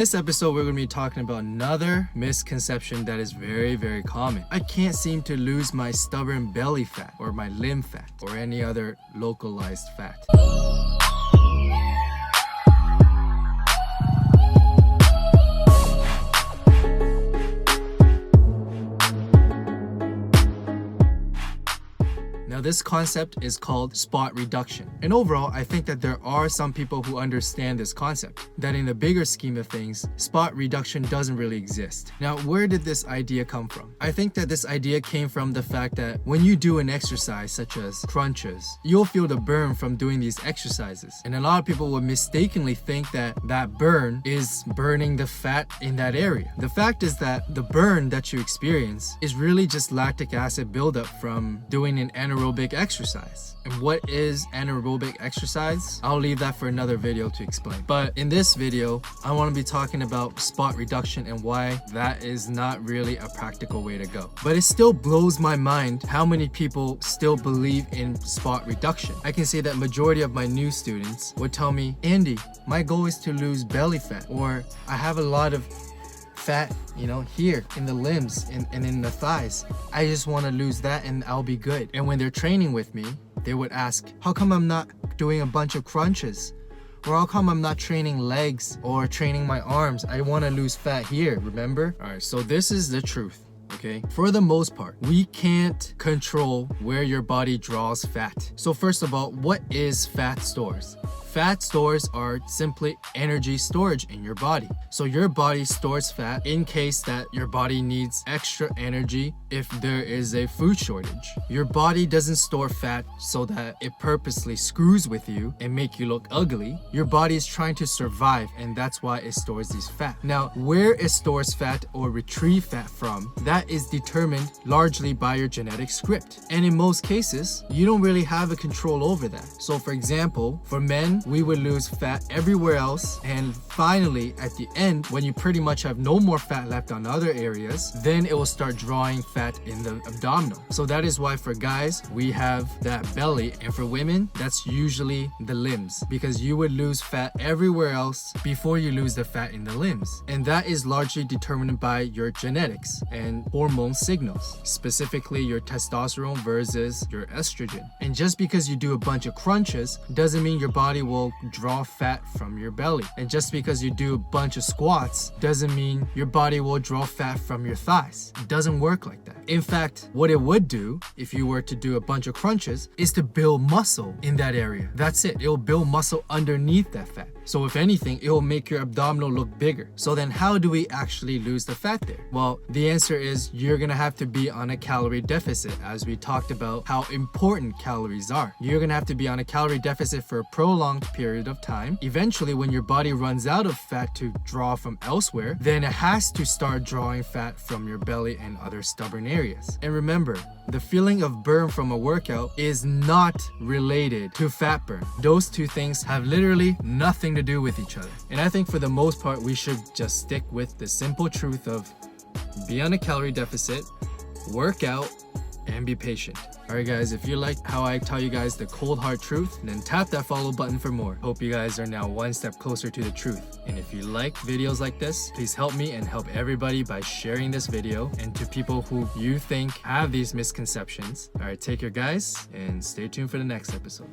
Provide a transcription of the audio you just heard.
This episode, we're going to be talking about another misconception that is very, very common. I can't seem to lose my stubborn belly fat or my limb fat or any other localized fat. Now, this concept is called spot reduction. And overall, I think that there are some people who understand this concept, that in the bigger scheme of things, spot reduction doesn't really exist. Now, where did this idea come from? I think that this idea came from the fact that when you do an exercise such as crunches, you'll feel the burn from doing these exercises. And a lot of people will mistakenly think that that burn is burning the fat in that area. The fact is that the burn that you experience is really just lactic acid buildup from doing an anaerobic exercise. And what is anaerobic exercise? I'll leave that for another video to explain. But in this video, I want to be talking about spot reduction and why that is not really a practical way to go. But it still blows my mind how many people still believe in spot reduction. I can say that majority of my new students would tell me, Andy, my goal is to lose belly fat, or I have a lot of fat, here in the limbs and in the thighs. I just want to lose that and I'll be good. And when they're training with me, they would ask, how come I'm not doing a bunch of crunches? Or how come I'm not training legs or training my arms? I want to lose fat here, remember? All right, so this is the truth. Okay, for the most part, we can't control where your body draws fat. So first of all, what is fat stores? Fat stores are simply energy storage in your body. So your body stores fat in case that your body needs extra energy if there is a food shortage. Your body doesn't store fat so that it purposely screws with you and make you look ugly. Your body is trying to survive, and that's why it stores these fat. Now, where it stores fat or retrieve fat from, that is determined largely by your genetic script. And in most cases, you don't really have a control over that. So for example, for men, we would lose fat everywhere else, and finally at the end, when you pretty much have no more fat left on other areas, then it will start drawing fat in the abdominal. So that is why for guys, we have that belly, and for women, that's usually the limbs, because you would lose fat everywhere else before you lose the fat in the limbs. And that is largely determined by your genetics and hormone signals, specifically your testosterone versus your estrogen. And just because you do a bunch of crunches doesn't mean your body will draw fat from your belly. And just because you do a bunch of squats doesn't mean your body will draw fat from your thighs. It doesn't work like that. In fact, what it would do if you were to do a bunch of crunches is to build muscle in that area. That's it. It will build muscle underneath that fat. So if anything, it will make your abdominal look bigger. So then how do we actually lose the fat there? Well, the answer is you're gonna have to be on a calorie deficit, as we talked about how important calories are. You're gonna have to be on a calorie deficit for a prolonged period of time. Eventually, when your body runs out of fat to draw from elsewhere, then it has to start drawing fat from your belly and other stubborn areas. And remember, the feeling of burn from a workout is not related to fat burn. Those two things have literally nothing to do with each other. And I think for the most part, we should just stick with the simple truth of be on a calorie deficit, work out, and be patient. Alright guys, if you like how I tell you guys the cold hard truth, then tap that follow button for more. Hope you guys are now one step closer to the truth. And if you like videos like this, please help me and help everybody by sharing this video, and to people who you think have these misconceptions. Alright, take care guys, and stay tuned for the next episode.